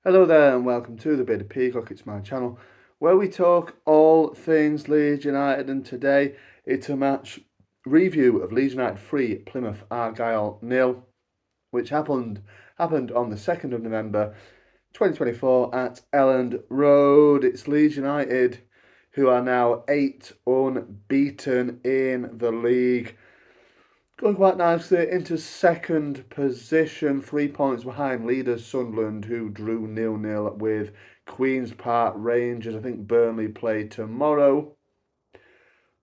Hello there and welcome to the Bit of Peacock. It's my channel where we talk all things Leeds United, and today it's a match review of Leeds United 3, Plymouth Argyle 0, which happened on the 2nd of November 2024 at Elland Road. It's Leeds United who are now 8 unbeaten in the league. Going quite nicely into second position, 3 points behind leaders Sunderland, who drew 0-0 with Queen's Park Rangers. I think Burnley play tomorrow.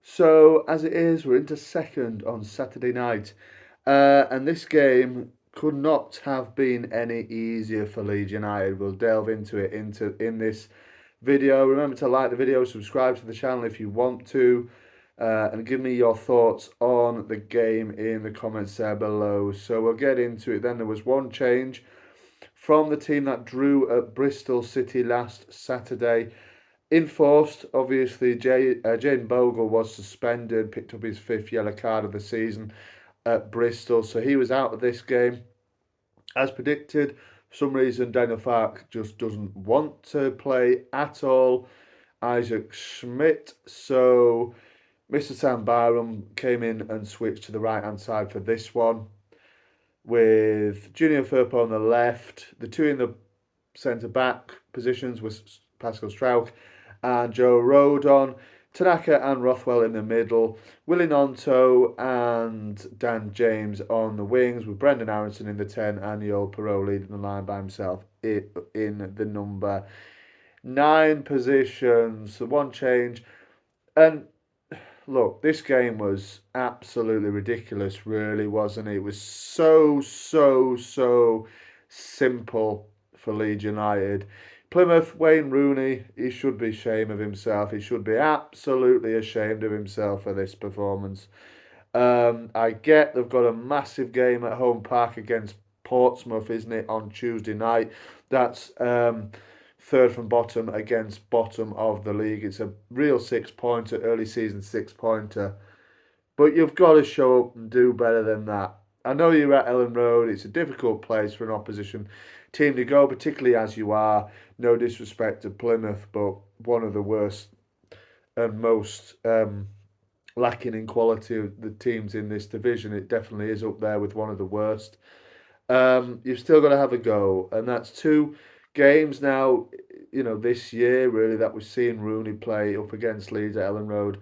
So, as it is, we're into second on Saturday night. And this game could not have been any easier for Leeds United. We'll delve into it in this video. Remember to like the video, subscribe to the channel if you want to. And give me your thoughts on the game in the comments there below. So we'll get into it then. There was one change from the team that drew at Bristol City last Saturday. Enforced, obviously, Jayden Bogle was suspended, picked up his 5th yellow card of the season at Bristol. So he was out of this game. As predicted, for some reason, Daniel Farke just doesn't want to play at all. Isaac Schmidt. So Mr. Sam Byram came in and switched to the right-hand side for this one, with Junior Firpo on the left. The two in the centre-back positions was Pascal Strauch and Joe Rodon. Tanaka and Rothwell in the middle. Willie Nonto and Dan James on the wings, with Brendan Aronson in the 10 and Yoel Perreault leading the line by himself in the number 9 positions. So one change. And look, this game was absolutely ridiculous, really, wasn't it? It was so simple for Leeds United. Plymouth, Wayne Rooney, he should be ashamed of himself. He should be absolutely ashamed of himself for this performance. I get they've got a massive game at home park against Portsmouth, isn't it, on Tuesday night? That's third from bottom against bottom of the league. It's a real 6-pointer, early season 6-pointer. But you've got to show up and do better than that. I know you're at Elland Road. It's a difficult place for an opposition team to go, particularly as you are. No disrespect to Plymouth, but one of the worst and most lacking in quality of the teams in this division. It definitely is up there with one of the worst. You've still got to have a go, and that's 2 games now, this year really, that we've seen Rooney play up against Leeds at Elland Road,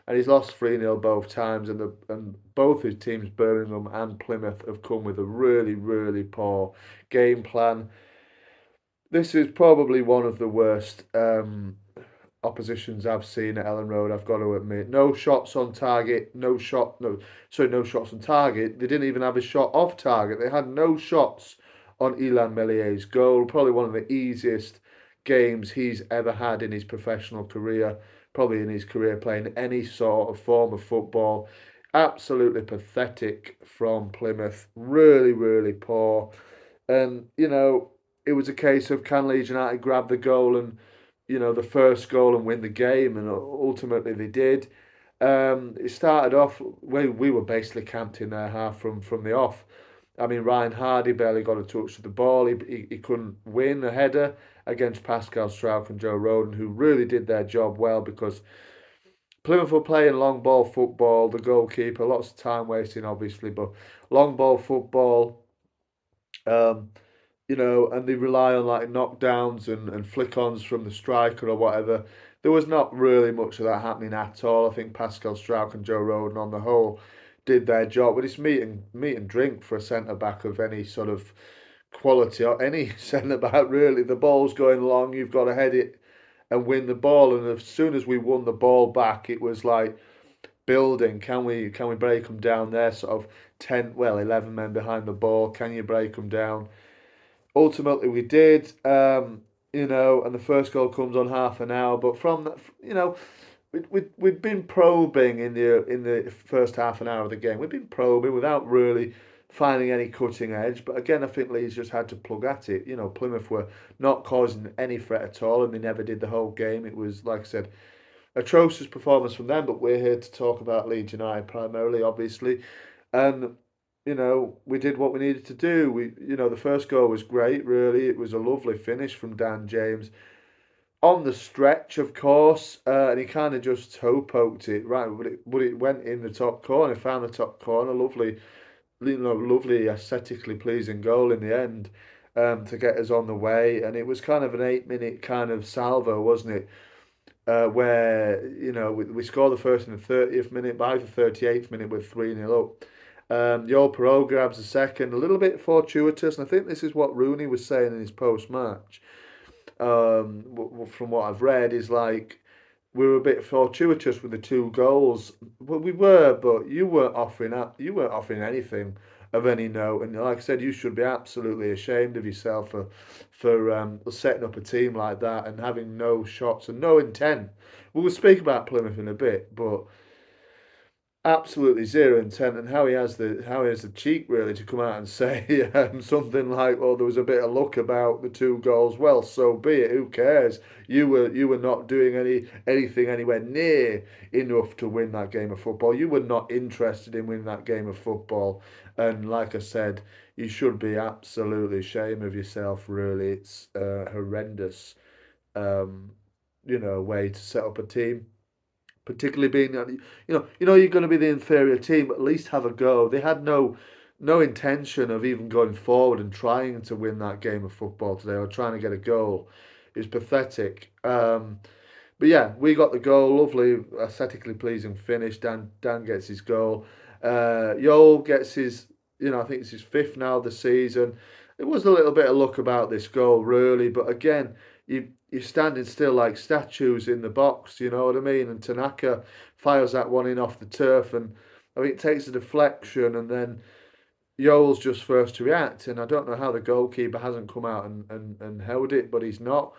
and he's lost 3-0 both times, and both his teams, Birmingham and Plymouth, have come with a really poor game plan. This is probably one of the worst oppositions I've seen at Elland Road, I've got to admit. No shots on target, no shots on target. They didn't even have a shot off target. They had no shots on Illan Melier's goal. Probably one of the easiest games he's ever had in his professional career, probably in his career playing any sort of form of football. Absolutely pathetic from Plymouth. Really poor. And, it was a case of, can Leeds United grab the goal and, the first goal and win the game? And ultimately they did. It started off, we were basically camped in their half from the off. I mean, Ryan Hardy barely got a touch of the ball. He couldn't win a header against Pascal Strauch and Joe Rodon, who really did their job well, because Plymouth were playing long ball football. The goalkeeper, lots of time wasting, obviously, but long ball football. Um, and they rely on like knockdowns and flick-ons from the striker or whatever. There was not really much of that happening at all. I think Pascal Strauch and Joe Rodon, on the whole, did their job. But it's meat and drink for a centre back of any sort of quality, or any centre back really. The ball's going long, you've got to head it and win the ball. And as soon as we won the ball back, it was like building. Can we break them down? They're sort of 11 men behind the ball. Can you break them down? Ultimately, we did. And the first goal comes on half an hour. But from that, we'd been probing in the first half an hour of the game. We'd been probing without really finding any cutting edge. But again, I think Leeds just had to plug at it. Plymouth were not causing any threat at all, and they never did the whole game. It was, like I said, atrocious performance from them. But we're here to talk about Leeds United primarily, obviously, and we did what we needed to do. The first goal was great, really. It was a lovely finish from Dan James on the stretch, of course, and he kind of just toe poked it right, but it went in the top corner. Found the top corner, lovely, lovely aesthetically pleasing goal in the end, to get us on the way. And it was kind of an 8 minute kind of salvo, wasn't it? Where we score the first in the 30th minute, by the 38th minute we're 3-0 up. Joel Perot grabs the second, a little bit fortuitous, and I think this is what Rooney was saying in his post match. From what I've read, is like we were a bit fortuitous with the two goals. Well, we were, but you weren't offering anything of any note. And like I said, you should be absolutely ashamed of yourself for setting up a team like that and having no shots and no intent. We'll speak about Plymouth in a bit, but absolutely zero intent, and how he has the cheek really to come out and say something like, "Well, there was a bit of luck about the two goals." Well, so be it. Who cares? You were not doing anything anywhere near enough to win that game of football. You were not interested in winning that game of football, and like I said, you should be absolutely ashamed of yourself. Really, it's horrendous. Um, way to set up a team, particularly being that you're going to be the inferior team. At least have a go. They had no intention of even going forward and trying to win that game of football today or trying to get a goal. It was pathetic. But yeah, we got the goal. Lovely, aesthetically pleasing finish. Dan gets his goal. Yol gets his. I think it's his fifth now of the season. It was a little bit of luck about this goal, really, but again, you're standing still like statues in the box. You know what I mean? And Tanaka fires that one in off the turf, and I mean it takes a deflection, and then Yoel's just first to react. And I don't know how the goalkeeper hasn't come out and held it, but he's not.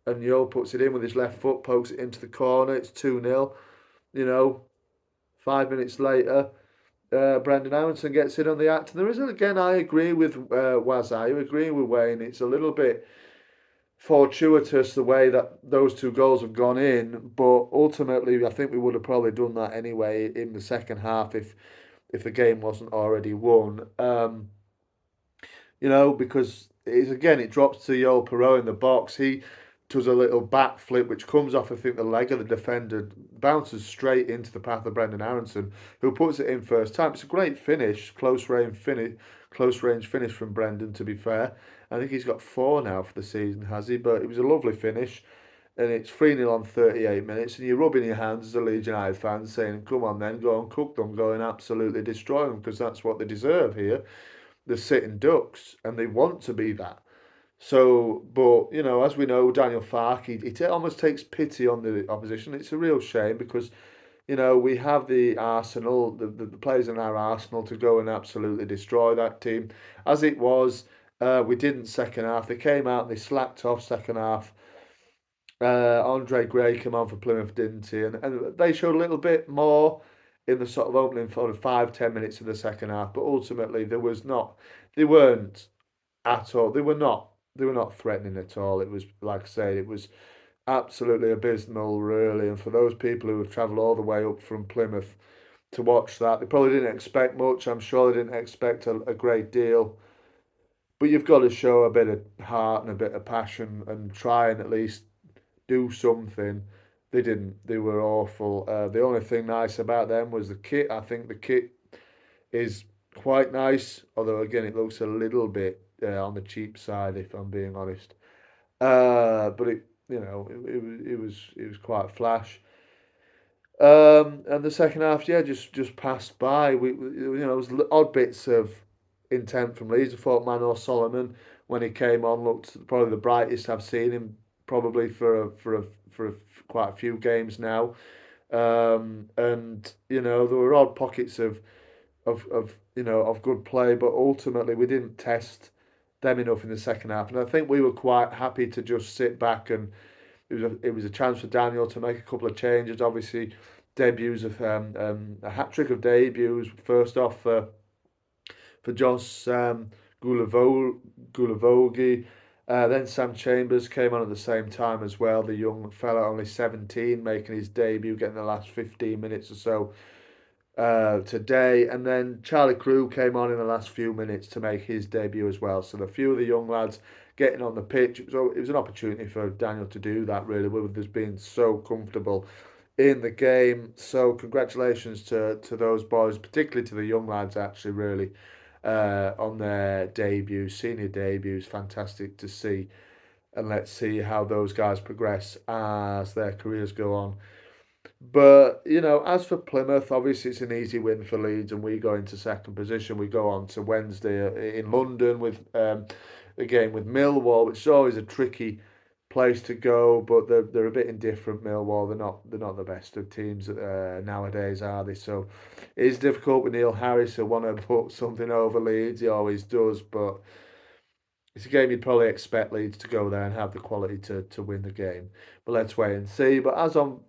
And Yoel puts it in with his left foot, pokes it into the corner. It's 2-0. You know, 5 minutes later, Brendan Aronson gets in on the act. And there is, again, I agree with Waz. I agree with Wayne. It's a little bit fortuitous the way that those two goals have gone in, but ultimately, I think we would have probably done that anyway in the second half if the game wasn't already won. Because it drops to Yoel Perot in the box. He does a little backflip, which comes off, I think, the leg of the defender, bounces straight into the path of Brendan Aronson, who puts it in first time. It's a great finish, close range finish from Brendan. To be fair, I think he's got four now for the season, has he? But it was a lovely finish. And it's 3-0 on 38 minutes, and you're rubbing your hands as a Leeds United fan, saying, "Come on then, go and cook them, go and absolutely destroy them, because that's what they deserve here. They're sitting ducks, and they want to be that." So, but as we know, Daniel Farke, he almost takes pity on the opposition. It's a real shame because we have the arsenal, the players in our arsenal to go and absolutely destroy that team. As it was, we didn't second half. They came out and they slacked off second half. Andre Gray came on for Plymouth, didn't he? And they showed a little bit more in the sort of opening for the 5-10 minutes of the second half, but ultimately they weren't at all. They were not threatening at all. It was, like I say, it was absolutely abysmal, really. And for those people who have travelled all the way up from Plymouth to watch that, they probably didn't expect much. I'm sure they didn't expect a great deal. But you've got to show a bit of heart and a bit of passion and try and at least do something. They didn't. They were awful. The only thing nice about them was the kit. I think the kit is quite nice, although again it looks a little bit on the cheap side, if I'm being honest. But it was quite flash. And the second half, yeah, just passed by. It was odd bits of intent from Leeds. I thought Manuel Solomon, when he came on, looked probably the brightest I've seen him probably for quite a few games now. And there were odd pockets of good play, but ultimately we didn't test them enough in the second half. And I think we were quite happy to just sit back, and it was a chance for Daniel to make a couple of changes. Obviously, debuts of a hat trick of debuts. First off for Josh Gulavogi. Then Sam Chambers came on at the same time as well. The young fella, only 17, making his debut, getting the last 15 minutes or so. today, and then Charlie Crew came on in the last few minutes to make his debut as well. So the few of the young lads getting on the pitch, it was an opportunity for Daniel to do that really, with us being so comfortable in the game. So congratulations to those boys, particularly to the young lads actually really on their debuts, senior debuts. Fantastic to see, and let's see how those guys progress as their careers go on. But as for Plymouth, obviously it's an easy win for Leeds, and we go into second position. We go on to Wednesday in London with a game with Millwall, which is always a tricky place to go, but they're a bit indifferent. Millwall, they're not the best of teams nowadays, are they? So it is difficult with Neil Harris to want to put something over Leeds. He always does, but it's a game you'd probably expect Leeds to go there and have the quality to win the game. But let's wait and see. But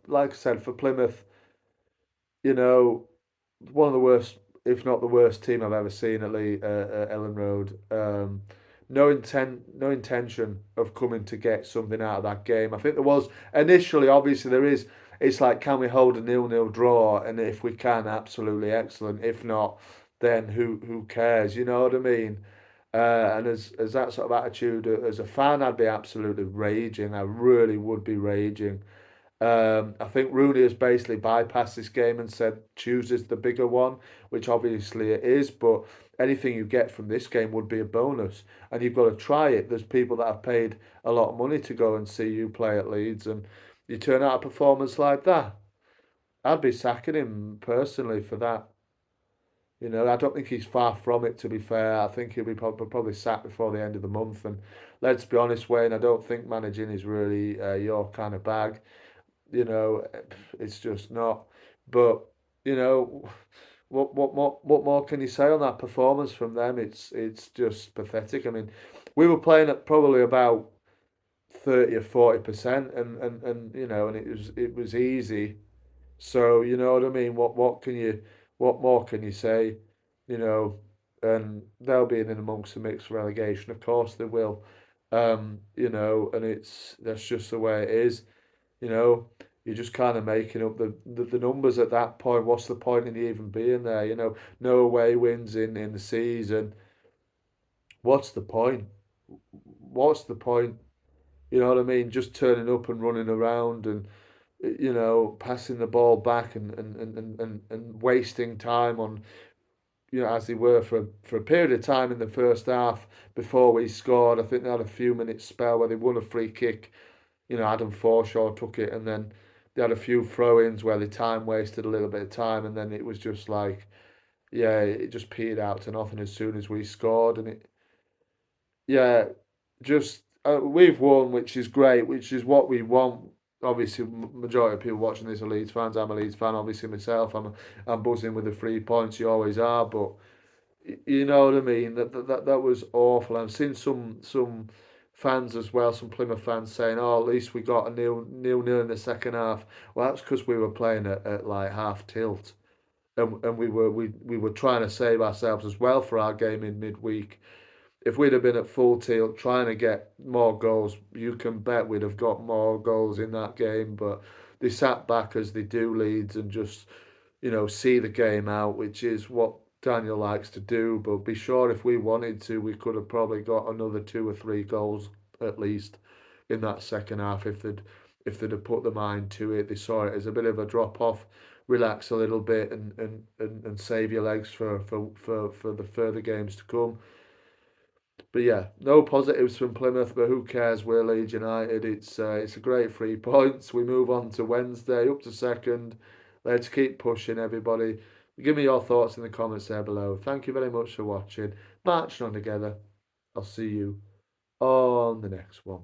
like I said, for Plymouth, you know, one of the worst, if not the worst team I've ever seen at Elland Road. No intention of coming to get something out of that game. I think there was initially, obviously, there is. It's like, can we hold a 0-0 draw? And if we can, absolutely excellent. If not, then who cares? You know what I mean? And as that sort of attitude as a fan, I'd be absolutely raging. I really would be raging. I think Rooney has basically bypassed this game and said chooses the bigger one, which obviously it is. But anything you get from this game would be a bonus, and you've got to try it. There's people that have paid a lot of money to go and see you play at Leeds, and you turn out a performance like that. I'd be sacking him personally for that. I don't think he's far from it. To be fair, I think he'll be probably sacked before the end of the month. And let's be honest, Wayne, I don't think managing is really your kind of bag. you know, it's just not. But you know, what more can you say on that performance from them? It's just pathetic. I mean, we were playing at probably about 30 or 40%, and it was easy. So you know what I mean. What more can you say? You know, and they'll be in amongst the mixed relegation. Of course they will. And that's just the way it is. You know, you're just kind of making up the numbers at that point. What's the point in you even being there? No away wins in the season. What's the point? What's the point? You know what I mean? Just turning up and running around and passing the ball back and wasting time on as they were for a period of time in the first half before we scored. I think they had a few minutes spell where they won a free kick. Adam Forshaw took it, and then they had a few throw-ins where they time wasted a little bit of time, and then it was just like, yeah, it just petered out to nothing as soon as we scored, and yeah, just we've won, which is great, which is what we want. Obviously, majority of people watching this are Leeds fans. I'm a Leeds fan, obviously myself. I'm buzzing with the 3 points. You always are, but you know what I mean. That was awful. I've seen some fans as well, some Plymouth fans saying, "Oh, at least we got a nil in the second half." Well, that's because we were playing at like half tilt, and we were trying to save ourselves as well for our game in midweek. If we'd have been at full tilt trying to get more goals, you can bet we'd have got more goals in that game. But they sat back as they do Leeds and just see the game out, which is what Daniel likes to do. But be sure if we wanted to, we could have probably got another 2 or 3 goals at least in that second half if they'd have put the mind to it. They saw it as a bit of a drop off, relax a little bit, and save your legs for the further games to come. But yeah, no positives from Plymouth, but who cares? We're Leeds United. It's a great 3 points. We move on to Wednesday, up to second. Let's keep pushing, everybody. Give me your thoughts in the comments there below. Thank you very much for watching. Marching on together. I'll see you on the next one.